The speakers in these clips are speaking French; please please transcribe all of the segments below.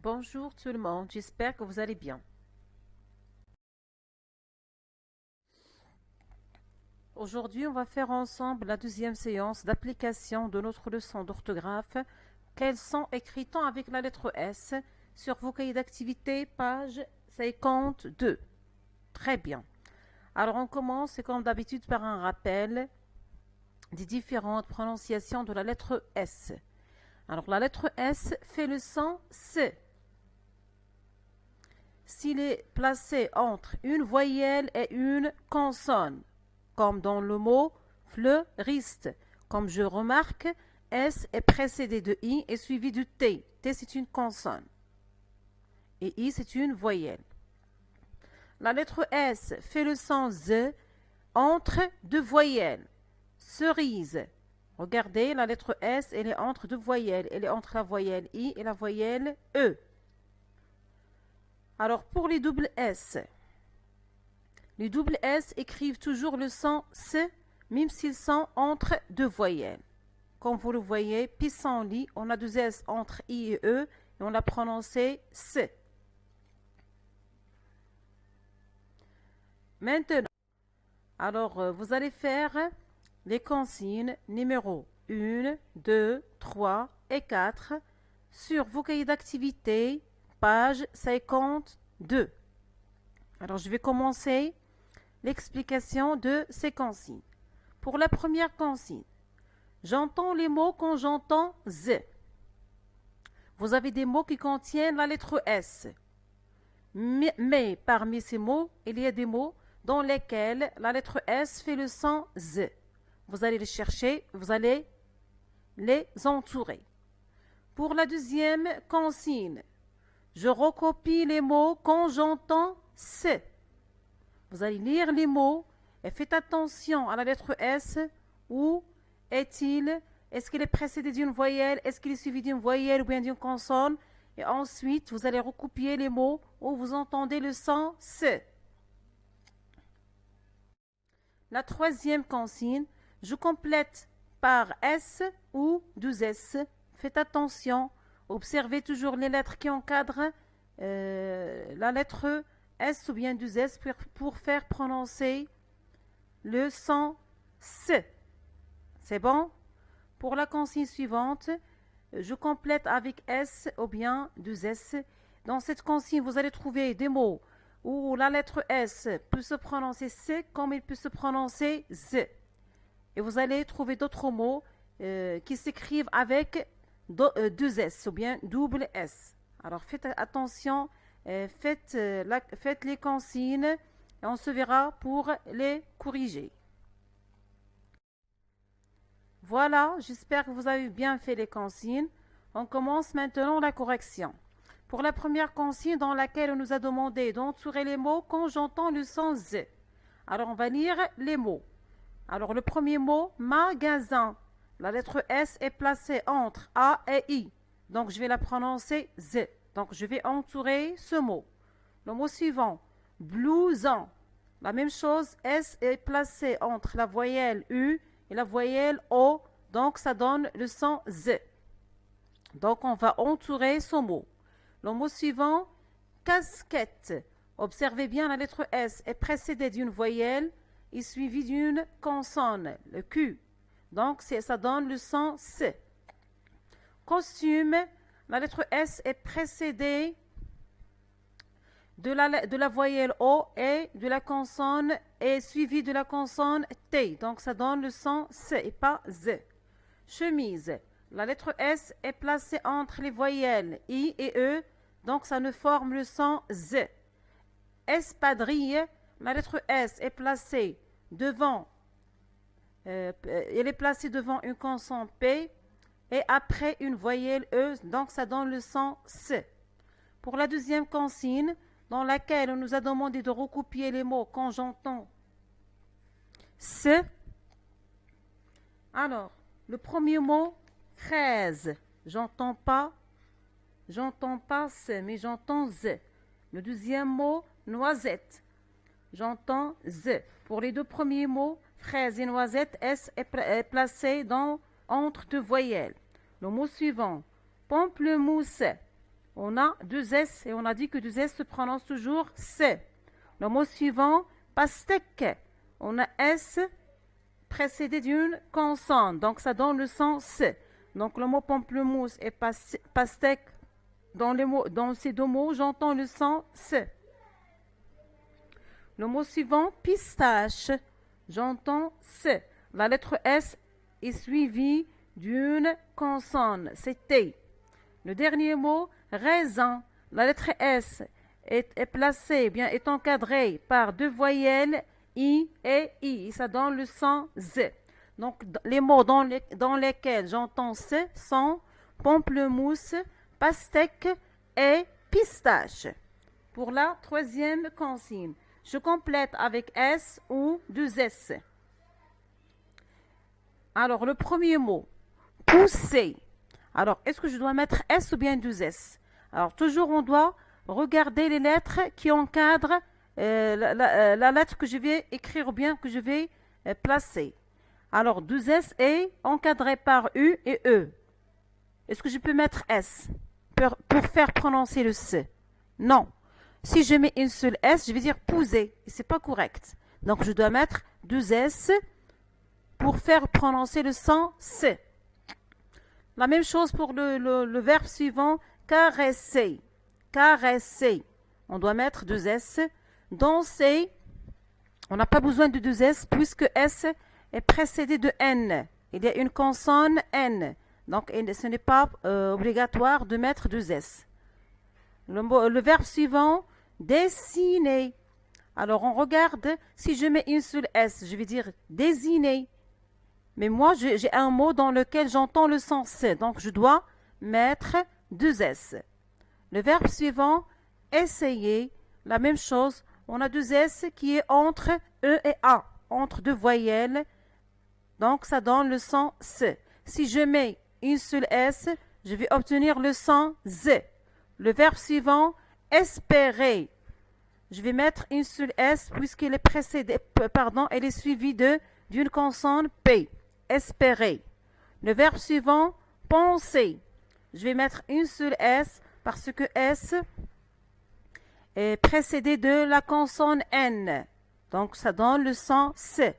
Bonjour tout le monde, j'espère que vous allez bien. Aujourd'hui, on va faire ensemble la deuxième séance d'application de notre leçon d'orthographe. Quels sont écrits-on avec la lettre S sur vos cahiers d'activité, page 52. Très bien. Alors on commence comme d'habitude par un rappel des différentes prononciations de la lettre S. Alors la lettre S fait le son C. S'il est placé entre une voyelle et une consonne, comme dans le mot fleuriste. Comme je remarque, S est précédé de I et suivi de T. T, c'est une consonne. Et I, c'est une voyelle. La lettre S fait le son Z entre deux voyelles. Cerise. Regardez, la lettre S, elle est entre deux voyelles. Elle est entre la voyelle I et la voyelle E. Alors, pour les doubles S, les doubles S écrivent toujours le son C, même s'ils sont entre deux voyelles. Comme vous le voyez, pissenlit, on a deux S entre I et E, et on l'a prononcé C. Maintenant, alors vous allez faire les consignes numéro 1, 2, 3 et 4 sur vos cahiers d'activité, page 52. Alors, je vais commencer l'explication de ces consignes. Pour la première consigne, j'entends les mots quand j'entends Z. Vous avez des mots qui contiennent la lettre S. Mais parmi ces mots, il y a des mots dans lesquels la lettre S fait le son Z. Vous allez les chercher, vous allez les entourer. Pour la deuxième consigne, je recopie les mots quand j'entends C. Vous allez lire les mots et faites attention à la lettre S. Où est-il? Est-ce qu'il est précédé d'une voyelle? Est-ce qu'il est suivi d'une voyelle ou bien d'une consonne? Et ensuite, vous allez recopier les mots où vous entendez le son C. La troisième consigne, je complète par S ou 2S. Faites attention, observez toujours les lettres qui encadrent la lettre S ou bien 2S pour faire prononcer le son C. C'est bon? Pour la consigne suivante, je complète avec S ou bien 2S. Dans cette consigne, vous allez trouver des mots où la lettre S peut se prononcer C comme il peut se prononcer Z. Et vous allez trouver d'autres mots qui s'écrivent avec deux S ou bien double S. Alors faites attention, faites les consignes et on se verra pour les corriger. Voilà, j'espère que vous avez bien fait les consignes. On commence maintenant la correction. Pour la première consigne dans laquelle on nous a demandé d'entourer les mots quand j'entends le son Z. Alors on va lire les mots. Alors le premier mot, magasin. La lettre S est placée entre A et I. Donc je vais la prononcer Z. Donc je vais entourer ce mot. Le mot suivant, blouson. La même chose, S est placée entre la voyelle U et la voyelle O. Donc ça donne le son Z. Donc on va entourer ce mot. Le mot suivant, casquette. Observez bien, la lettre S est précédée d'une voyelle et suivie d'une consonne, le Q. Donc ça donne le son C. Costume, la lettre S est précédée de la voyelle O et de la consonne et suivie de la consonne T. Donc ça donne le son C et pas Z. Chemise, la lettre S est placée entre les voyelles I et E, donc ça ne forme le son Z. Espadrille, la lettre S est placée devant, elle est placée devant une consonne P et après une voyelle E, donc ça donne le son C. Pour la deuxième consigne, dans laquelle on nous a demandé de recopier les mots quand j'entends C. Alors, le premier mot, fraise. J'entends pas C, mais j'entends Z. Le deuxième mot, noisette. J'entends Z. Pour les deux premiers mots, fraise et noisette, S est placé entre deux voyelles. Le mot suivant, pamplemousse. On a deux S et on a dit que deux S se prononce toujours C. Le mot suivant, pastèque. On a S précédé d'une consonne, donc ça donne le son C. Donc le mot pamplemousse et pastèque, dans ces deux mots, j'entends le son C. Le mot suivant, pistache, j'entends C. La lettre S est suivie d'une consonne, c'est T. Le dernier mot, raisin. La lettre S est placée, bien, est encadrée par deux voyelles I et I. Et ça donne le son Z. Donc, les mots dans lesquels j'entends C sont pamplemousse, pastèque et pistache. Pour la troisième consigne, je complète avec S ou deux S. Alors, le premier mot, pousser. Alors, est-ce que je dois mettre S ou bien deux S? Alors, toujours, on doit regarder les lettres qui encadrent la lettre que je vais écrire ou bien que je vais placer. Alors, deux S est encadré par U et E. Est-ce que je peux mettre S pour faire prononcer le C? Non. Si je mets une seule S, je vais dire pousser. Et ce n'est pas correct. Donc, je dois mettre deux S pour faire prononcer le son C. La même chose pour le verbe suivant, caresser. Caresser. On doit mettre deux S. Danser, on n'a pas besoin de deux S puisque S est précédé de N. Il y a une consonne N. Donc, ce n'est pas obligatoire de mettre deux S. Le verbe suivant, dessiner. Alors, on regarde, si je mets une seule S, je vais dire désigner. Mais moi, j'ai un mot dans lequel j'entends le son C. Donc, je dois mettre deux S. Le verbe suivant, essayer. La même chose, on a deux S qui est entre E et A, entre deux voyelles. Donc, ça donne le son C. Si je mets une seule S, je vais obtenir le son Z. Le verbe suivant, espérer. Je vais mettre une seule S puisqu'elle est précédée, elle est suivie d'une consonne P. Espérer. Le verbe suivant, penser. Je vais mettre une seule S parce que S est précédé de la consonne N. Donc, ça donne le son C.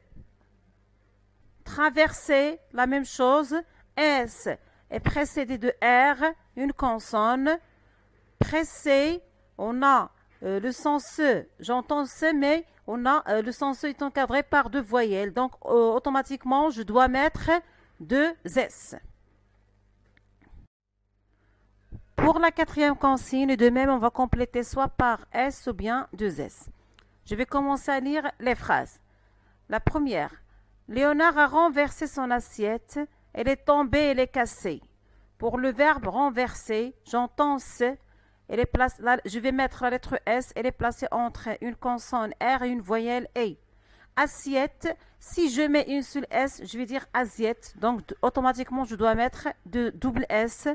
Traverser, la même chose. S est précédé de R, une consonne. Presser, on a le son C. J'entends C, mais on a le son C est encadré par deux voyelles. Donc, automatiquement, je dois mettre deux S. Pour la quatrième consigne, de même, on va compléter soit par S ou bien deux S. Je vais commencer à lire les phrases. La première. Léonard a renversé son assiette. Elle est tombée, elle est cassée. Pour le verbe renverser, j'entends C. Je vais mettre la lettre S. Elle est placée entre une consonne R et une voyelle E. Assiette. Si je mets une seule S, je vais dire assiette. Donc, automatiquement, je dois mettre de double S.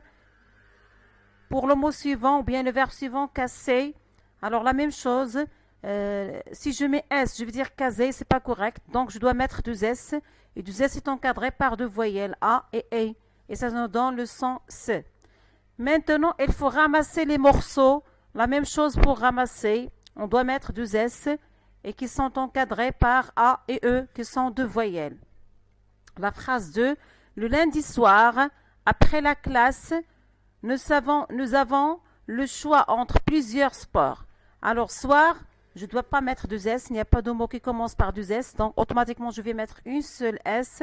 Pour le mot suivant ou bien le verbe suivant, casser, alors la même chose, si je mets S, je vais dire caser, c'est pas correct, donc je dois mettre deux S, et deux S est encadré par deux voyelles A et E, et ça nous donne le son C. Maintenant, il faut ramasser les morceaux, la même chose pour ramasser, on doit mettre deux S, et qui sont encadrés par A et E, qui sont deux voyelles. La phrase 2, le lundi soir, après la classe, nous avons le choix entre plusieurs sports. Alors, soir, je ne dois pas mettre deux S. Il n'y a pas de mot qui commence par deux S. Donc, automatiquement, je vais mettre une seule S.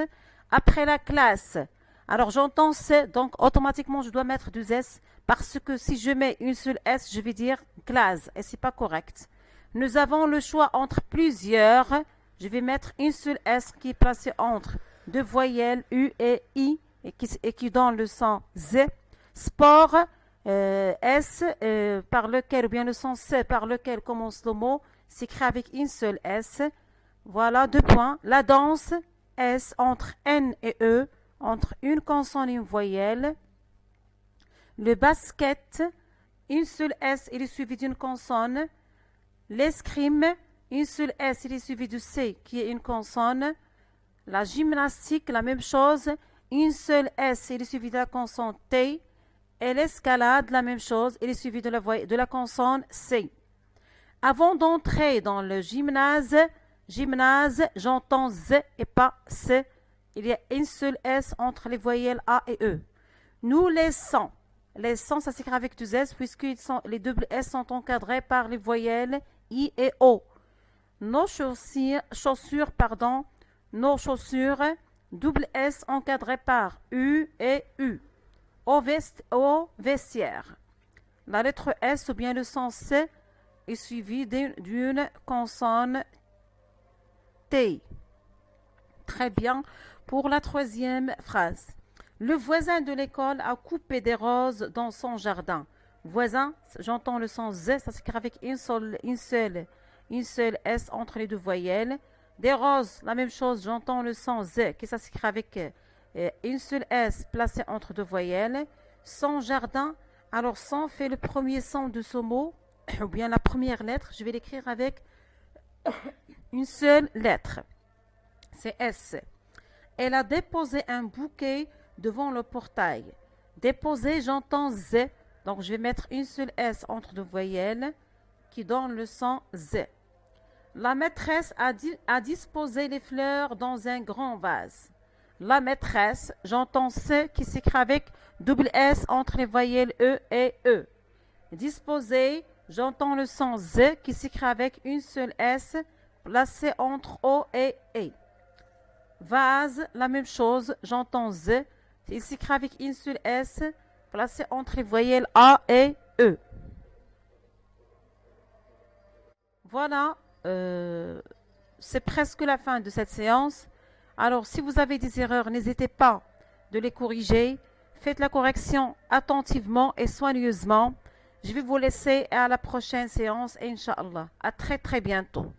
Après la classe. Alors, j'entends C. Donc, automatiquement, je dois mettre deux S. Parce que si je mets une seule S, je vais dire classe. Et ce n'est pas correct. Nous avons le choix entre plusieurs. Je vais mettre une seule S qui est placée entre deux voyelles U et I. Et qui donne le son Z. Sport, S, par lequel, ou bien le son C par lequel commence le mot, s'écrit avec une seule S. Voilà, deux points. La danse, S entre N et E, entre une consonne et une voyelle. Le basket, une seule S, il est suivi d'une consonne. L'escrime, une seule S, il est suivi de C, qui est une consonne. La gymnastique, la même chose. Une seule S, il est suivi de la consonne T. Et l'escalade, la même chose, il est suivi de la consonne C. Avant d'entrer dans le gymnase, j'entends Z et pas C. Il y a une seule S entre les voyelles A et E. Nous laissons. Les sons, ça s'écrit avec deux S puisque les doubles S sont encadrés par les voyelles I et O. Nos chaussures, double S encadré par U et U. Au vestiaire. La lettre S ou bien le son C est suivi d'une consonne T. Très bien. Pour la troisième phrase. Le voisin de l'école a coupé des roses dans son jardin. Voisin, j'entends le son Z, ça s'écrit avec une seule S entre les deux voyelles. Des roses, la même chose, j'entends le son Z, qui s'écrit avec une seule S placée entre deux voyelles. Son jardin, alors son fait le premier son de ce mot, ou bien la première lettre, je vais l'écrire avec une seule lettre. C'est S. Elle a déposé un bouquet devant le portail. Déposer, j'entends Z. Donc, je vais mettre une seule S entre deux voyelles qui donne le son Z. La maîtresse a disposé les fleurs dans un grand vase. La maîtresse, j'entends C qui s'écrit avec double S entre les voyelles E et E. Disposer, j'entends le son Z qui s'écrit avec une seule S placée entre O et E. Vase, la même chose, j'entends Z. Il s'écrit avec une seule S placée entre les voyelles A et E. Voilà, c'est presque la fin de cette séance. Alors, si vous avez des erreurs, n'hésitez pas de les corriger. Faites la correction attentivement et soigneusement. Je vais vous laisser à la prochaine séance, Inch'Allah. À très très bientôt.